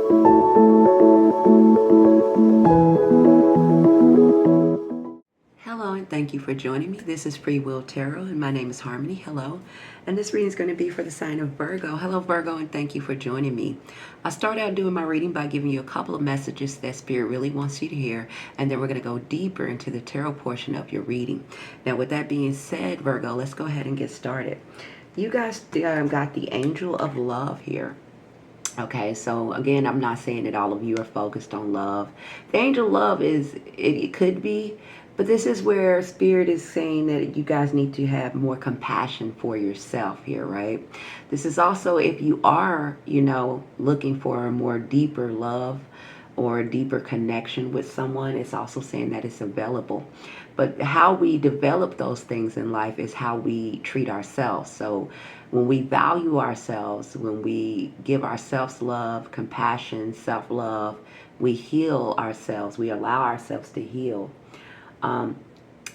Hello and thank you for joining me. This is Freewill Tarot and my name is Harmony. Hello. And this reading is going to be for the sign of Virgo. Hello Virgo, and thank you for joining me. I start out doing my reading by giving you a couple of messages that Spirit really wants you to hear, and then we're going to go deeper into the tarot portion of your reading. Now with that being said, Virgo, let's go ahead and get started. You guys got the Angel of Love here. Okay, so again, I'm not saying that all of you are focused on love. The angel of love it could be, but this is where Spirit is saying that you guys need to have more compassion for yourself here, right? This is also if you are, looking for a more deeper love or a deeper connection with someone, it's also saying that it's available. But how we develop those things in life is how we treat ourselves. So when we value ourselves, when we give ourselves love, compassion, self-love, we heal ourselves. We allow ourselves to heal. And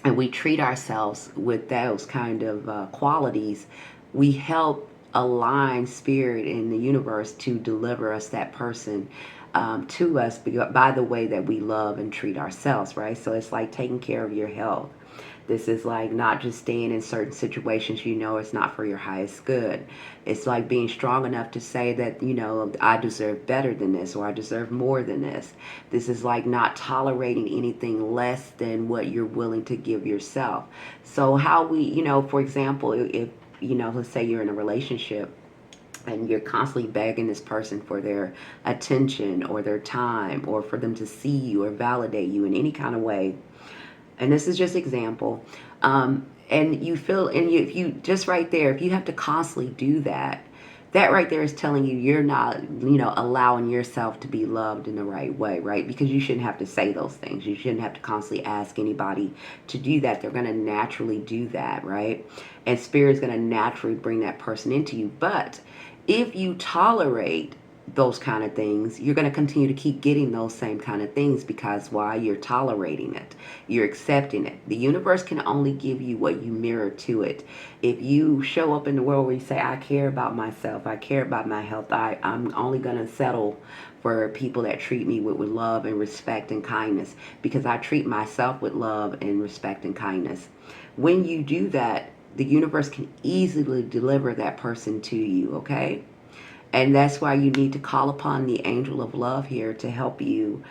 we treat ourselves with those kind of qualities. We help align Spirit in the universe to deliver us that person to us by the way that we love and treat ourselves, right? So it's like taking care of your health. This is like not just staying in certain situations it's not for your highest good. It's like being strong enough to say that, I deserve better than this, or I deserve more than this. This is like not tolerating anything less than what you're willing to give yourself. So how we, for example, if let's say you're in a relationship and you're constantly begging this person for their attention or their time or for them to see you or validate you in any kind of way. And this is just example. And you feel, and if you just right there, if you have to constantly do that, that right there is telling you you're not, allowing yourself to be loved in the right way, right? Because you shouldn't have to say those things. You shouldn't have to constantly ask anybody to do that. They're going to naturally do that, right? And Spirit is going to naturally bring that person into you. But if you tolerate those kind of things, you're going to continue to keep getting those same kind of things, because why? You're tolerating it. You're accepting it. The universe can only give you what you mirror to it. If you show up in the world where you say, I care about myself, I care about my health, I'm only going to settle for people that treat me with love and respect and kindness, because I treat myself with love and respect and kindness. When you do that, the universe can easily deliver that person to you, okay? And that's why you need to call upon the angel of love here to help you.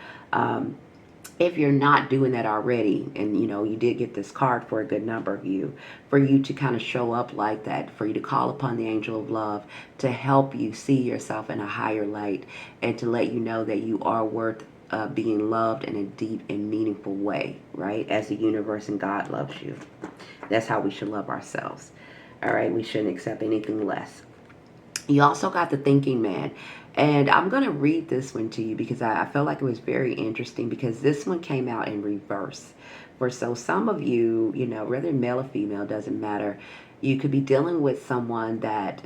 If you're not doing that already, and you did get this card for a good number of you, for you to kind of show up like that, for you to call upon the angel of love to help you see yourself in a higher light, and to let you know that you are worth being loved in a deep and meaningful way, right? As the universe and God loves you. That's how we should love ourselves. All right, we shouldn't accept anything less. You also got the Thinking Man. And I'm going to read this one to you because I felt like it was very interesting, because this one came out in reverse. So some of you, whether male or female, doesn't matter. You could be dealing with someone that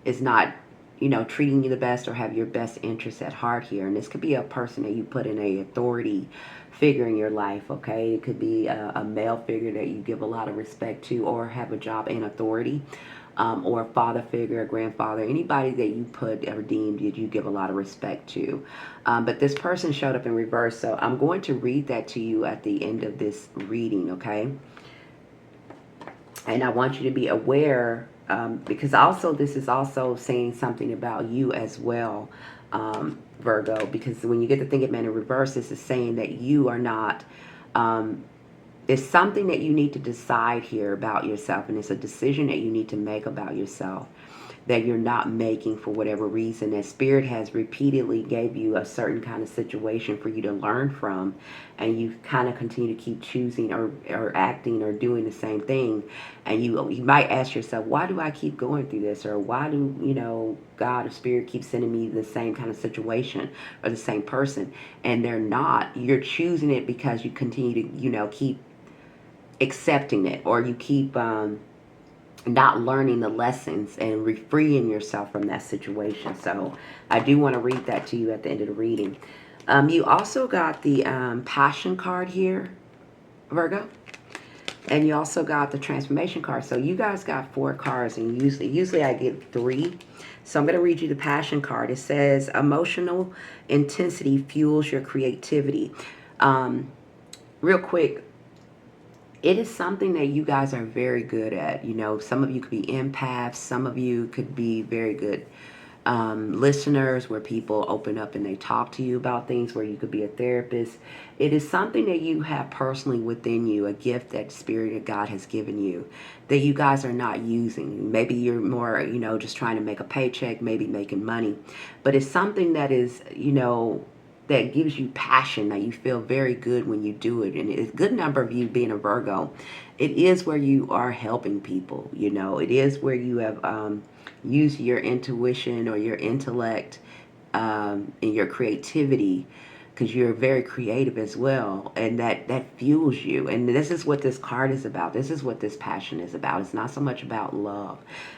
is not, treating you the best or have your best interests at heart here. And this could be a person that you put in a authority figure in your life, okay? It could be a male figure that you give a lot of respect to or have a job in authority. Or a father figure, a grandfather, anybody that you put or deemed you give a lot of respect to. But this person showed up in reverse, so I'm going to read that to you at the end of this reading, okay? And I want you to be aware, because also this is also saying something about you as well, Virgo, because when you get the Thinking Man in reverse, this is saying that you are not... It's something that you need to decide here about yourself, and it's a decision that you need to make about yourself that you're not making for whatever reason. That Spirit has repeatedly gave you a certain kind of situation for you to learn from, and you kind of continue to keep choosing or acting or doing the same thing. And you might ask yourself, why do I keep going through this? Or why do, God or Spirit keep sending me the same kind of situation or the same person? And they're not. You're choosing it because you continue to, keep accepting it, or you keep not learning the lessons and freeing yourself from that situation. So I do want to read that to you at the end of the reading. You also got the Passion card here, Virgo. And you also got the transformation card. So you guys got 4 cards, and usually I get 3. So I'm going to read you the passion card. It says emotional intensity fuels your creativity. Real quick, it is something that you guys are very good at. You know, some of you could be empaths. Some of you could be very good listeners, where people open up and they talk to you about things, where you could be a therapist. It is something that you have personally within you, a gift that Spirit of God has given you that you guys are not using. Maybe you're more, just trying to make a paycheck, maybe making money. But it's something that is, that gives you passion, that you feel very good when you do it. And it's a good number of you being a Virgo. It is where you are helping people, It is where you have used your intuition or your intellect and your creativity, because you're very creative as well, and that fuels you. And this is what this card is about. This is what this passion is about. It's not so much about love.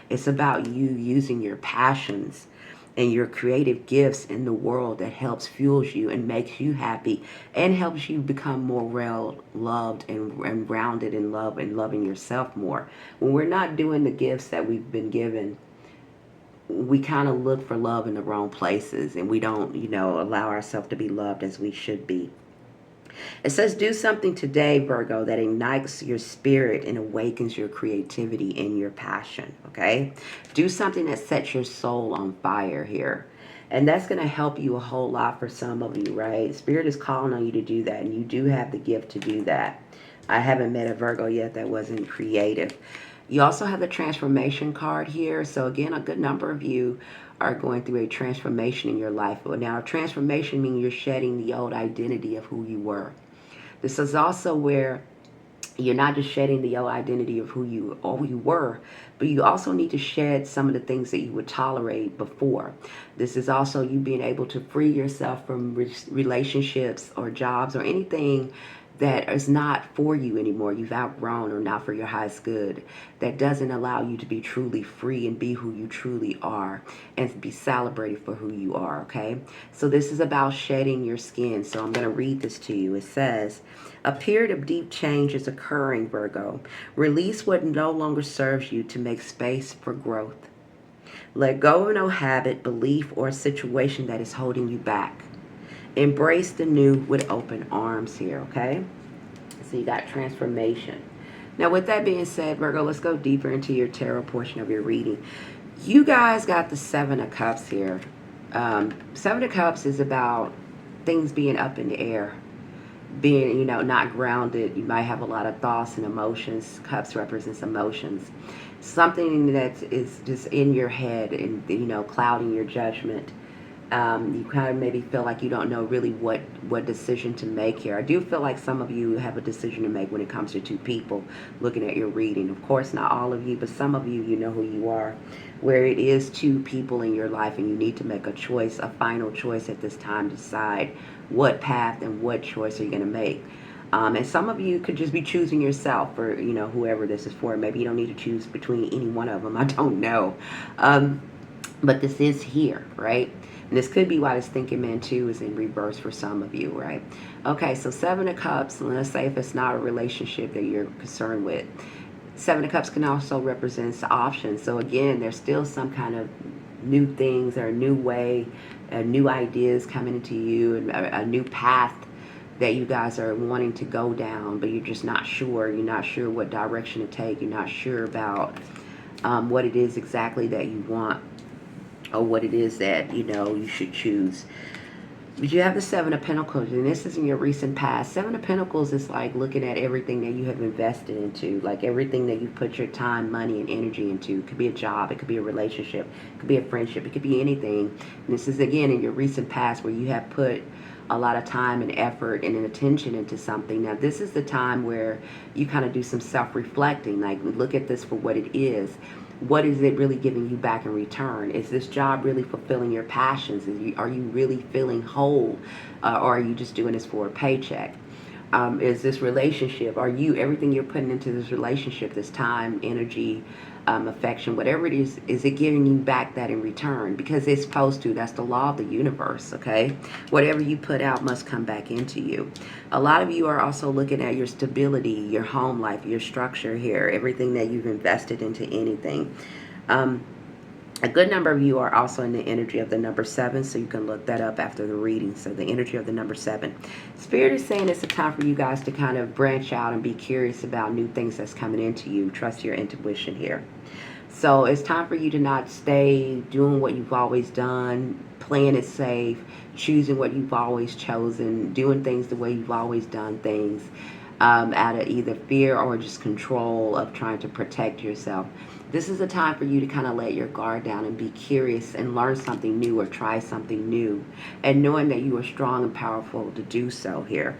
It's about you using your passions and your creative gifts in the world that helps fuels you and makes you happy and helps you become more well loved and rounded in love and loving yourself more. When we're not doing the gifts that we've been given, we kind of look for love in the wrong places, and we don't, allow ourselves to be loved as we should be. It says, do something today, Virgo, that ignites your spirit and awakens your creativity and your passion, okay? Do something that sets your soul on fire here. And that's going to help you a whole lot for some of you, right? Spirit is calling on you to do that, and you do have the gift to do that. I haven't met a Virgo yet that wasn't creative. You also have the transformation card here. So again, a good number of you are going through a transformation in your life. But now, transformation means you're shedding the old identity of who you were. This is also where you're not just shedding the old identity of who you were, but you also need to shed some of the things that you would tolerate before. This is also you being able to free yourself from relationships or jobs or anything that is not for you anymore, you've outgrown, or not for your highest good, that doesn't allow you to be truly free and be who you truly are and be celebrated for who you are, okay? So this is about shedding your skin. So I'm going to read this to you. It says, a period of deep change is occurring, Virgo. Release what no longer serves you to make space for growth. Let go of no habit, belief, or situation that is holding you back. Embrace the new with open arms here, okay? So you got transformation. Now, with that being said, Virgo, let's go deeper into your tarot portion of your reading. You guys got the 7 of Cups here. 7 of Cups is about things being up in the air, being, not grounded. You might have a lot of thoughts and emotions. Cups represents emotions. Something that is just in your head and, clouding your judgment. You kind of maybe feel like you don't know really what decision to make here. I do feel like some of you have a decision to make when it comes to 2 people looking at your reading. Of course, not all of you, but some of you, you know who you are, where it is 2 people in your life and you need to make a choice, a final choice at this time. Decide what path and what choice are you going to make. And some of you could just be choosing yourself, or, whoever this is for. Maybe you don't need to choose between any one of them. I don't know. But this is here, right? And this could be why this thinking man 2 is in reverse for some of you, right? Okay, so 7 of Cups, let's say if it's not a relationship that you're concerned with. 7 of Cups can also represent options. So again, there's still some kind of new things or a new way, new ideas coming into you, and a new path that you guys are wanting to go down, but you're just not sure. You're not sure what direction to take. You're not sure about what it is exactly that you want, or what it is that, you should choose. But you have the 7 of Pentacles, and this is in your recent past. 7 of Pentacles is like looking at everything that you have invested into, like everything that you put your time, money, and energy into. It could be a job, it could be a relationship, it could be a friendship, it could be anything. And this is, again, in your recent past where you have put a lot of time and effort and attention into something. Now, this is the time where you kind of do some self-reflecting, like look at this for what it is. What is it really giving you back in return? Is this job really fulfilling your passions? Are you really feeling whole? Or are you just doing this for a paycheck? Is this relationship, everything you're putting into this relationship, this time, energy, affection, whatever it is it giving you back that in return? Because it's supposed to. That's the law of the universe, okay? Whatever you put out must come back into you. A lot of you are also looking at your stability, your home life, your structure here, everything that you've invested into anything. A good number of you are also in the energy of the number 7, so you can look that up after the reading. So the energy of the number 7. Spirit is saying it's a time for you guys to kind of branch out and be curious about new things that's coming into you. Trust your intuition here. So it's time for you to not stay doing what you've always done, playing it safe, choosing what you've always chosen, doing things the way you've always done things, out of either fear or just control of trying to protect yourself. This is a time for you to kind of let your guard down and be curious and learn something new or try something new, and knowing that you are strong and powerful to do so here.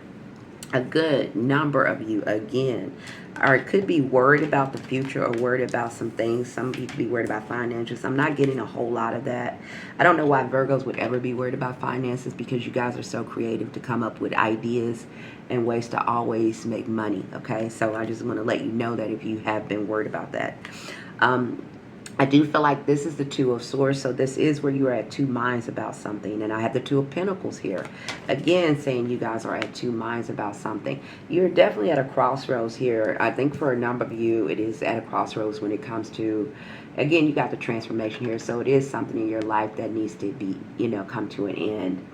A good number of you, again, or could be worried about the future or worried about some things. Some of you could be worried about finances. I'm not getting a whole lot of that. I don't know why Virgos would ever be worried about finances, because you guys are so creative to come up with ideas and ways to always make money, okay? So I just want to let you know that if you have been worried about that. I do feel like this is the 2 of Swords, so this is where you are at 2 minds about something. And I have the 2 of Pentacles here. Again, saying you guys are at 2 minds about something. You're definitely at a crossroads here. I think for a number of you, it is at a crossroads when it comes to, again, you got the transformation here. So it is something in your life that needs to be, come to an end.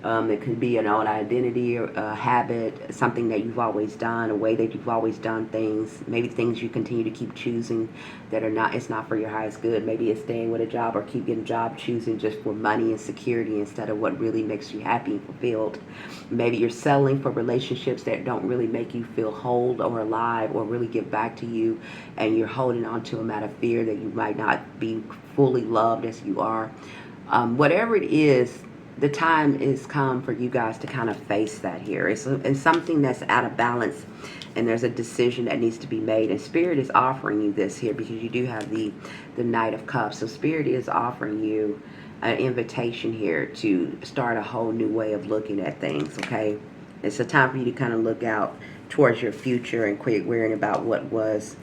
It could be an old identity or a habit, something that you've always done, a way that you've always done things, maybe things you continue to keep choosing that are not, it's not for your highest good. Maybe it's staying with a job or keep getting a job choosing just for money and security instead of what really makes you happy and fulfilled. Maybe you're settling for relationships that don't really make you feel whole or alive or really give back to you, and you're holding on to them out of fear that you might not be fully loved as you are. Whatever it is, the time is come for you guys to kind of face that here. It's something that's out of balance, and there's a decision that needs to be made. And Spirit is offering you this here because you do have the Knight of Cups. So Spirit is offering you an invitation here to start a whole new way of looking at things, okay? It's a time for you to kind of look out towards your future and quit worrying about what was.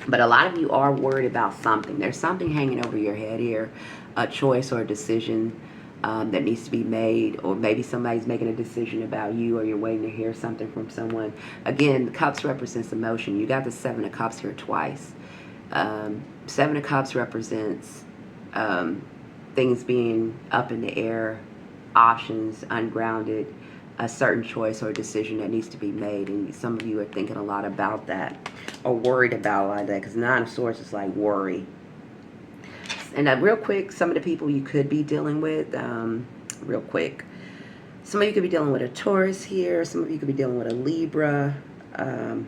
But a lot of you are worried about something. There's something hanging over your head here, a choice or a decision that needs to be made, or maybe somebody's making a decision about you, or you're waiting to hear something from someone. Again, the Cups represents emotion. You got the 7 of Cups here twice. 7 of Cups represents things being up in the air, options, ungrounded, a certain choice or decision that needs to be made. And some of you are thinking a lot about that, or worried about a lot of that, because 9 of Swords is like worry. And real quick, some of the people you could be dealing with, real quick. Some of you could be dealing with a Taurus here. Some of you could be dealing with a Libra, or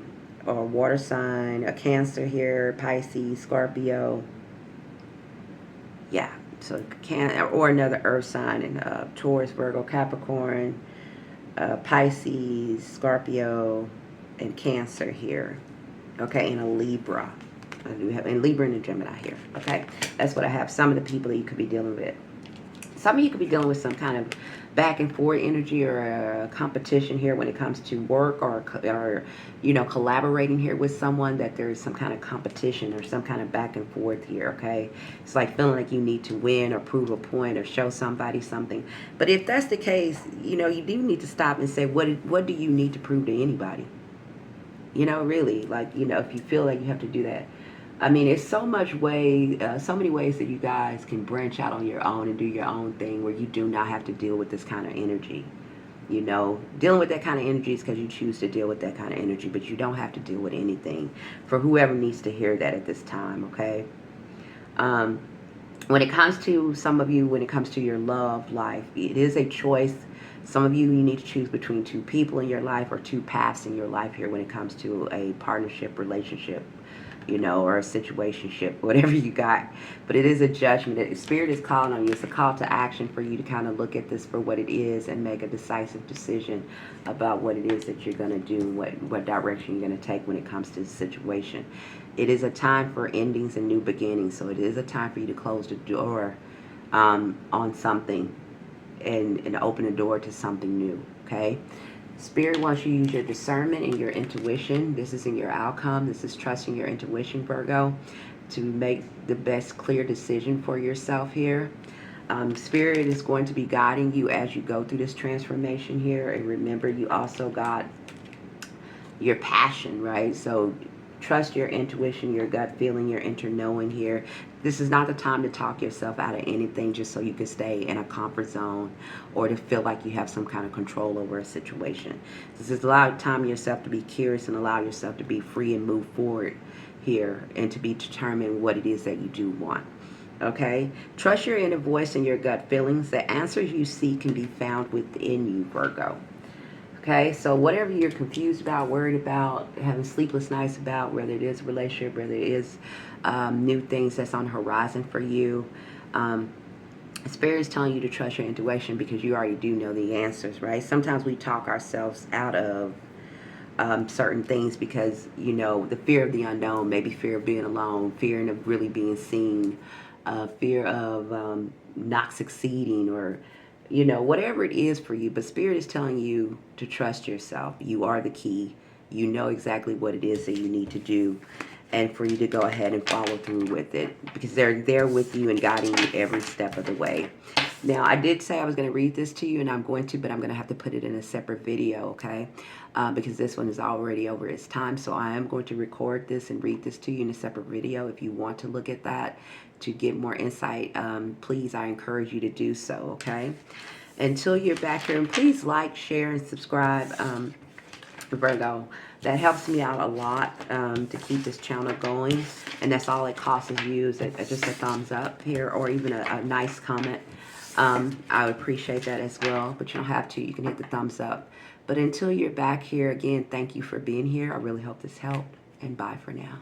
a water sign, a Cancer here, Pisces, Scorpio. Yeah, so or another earth sign, and Taurus, Virgo, Capricorn, Pisces, Scorpio, and Cancer here. Okay, and a Libra. I do have in Libra and a Gemini here. Okay, that's what I have. Some of the people that you could be dealing with. Some of you could be dealing with some kind of back and forth energy or a competition here when it comes to work, or collaborating here with someone, that there is some kind of competition or some kind of back and forth here. Okay, it's like feeling like you need to win or prove a point or show somebody something. But if that's the case, you do need to stop and say, what do you need to prove to anybody? Really, like, if you feel like you have to do that. I mean, it's so many ways that you guys can branch out on your own and do your own thing, where you do not have to deal with this kind of energy. Dealing with that kind of energy is because you choose to deal with that kind of energy, but you don't have to deal with anything. For whoever needs to hear that at this time, okay? When it comes to some of you, when it comes to your love life, it is a choice. Some of you need to choose between 2 people in your life or 2 paths in your life here when it comes to a partnership, relationship, or a situationship, whatever you got. But it is a judgment. The Spirit is calling on you. It's a call to action for you to kind of look at this for what it is and make a decisive decision about what it is that you're going to do, what direction you're going to take when it comes to the situation. It is a time for endings and new beginnings. So it is a time for you to close the door on something and open the door to something new, okay? Spirit wants you to use your discernment and your intuition. This is in your outcome. This is trusting your intuition, Virgo. to make the best clear decision for yourself here. Spirit is going to be guiding you as you go through this transformation here. And remember, you also got your passion, right? So trust your intuition, your gut feeling, your inner knowing here. This is not the time to talk yourself out of anything just so you can stay in a comfort zone or to feel like you have some kind of control over a situation. This is allow time yourself to be curious and allow yourself to be free and move forward here and to be determined what it is that you do want. Okay? Trust your inner voice and your gut feelings. The answers you seek can be found within you, Virgo. Okay, so whatever you're confused about, worried about, having sleepless nights about, whether it is a relationship, whether it is new things that's on the horizon for you, Spirit is telling you to trust your intuition because you already do know the answers, right? Sometimes we talk ourselves out of certain things because, you know, the fear of the unknown, maybe fear of being alone, fear of really being seen, fear of not succeeding, or you know, whatever it is for you. But Spirit is telling you to trust yourself. You are the key. You know exactly what it is that you need to do, and for you to go ahead and follow through with it because they're there with you and guiding you every step of the way. Now, I did say I was going to read this to you, and I'm going to, but I'm going to have to put it in a separate video, okay? Because this one is already over its time. So I am going to record this and read this to you in a separate video. If you want to look at that to get more insight, please, I encourage you to do so, okay? Until you're back here, and please like, share, and subscribe, Virgo. That helps me out a lot to keep this channel going, and that's all it costs you is just a thumbs up here or even a nice comment. I would appreciate that as well, but you don't have to. You can hit the thumbs up. But until you're back here, again, thank you for being here. I really hope this helped, and bye for now.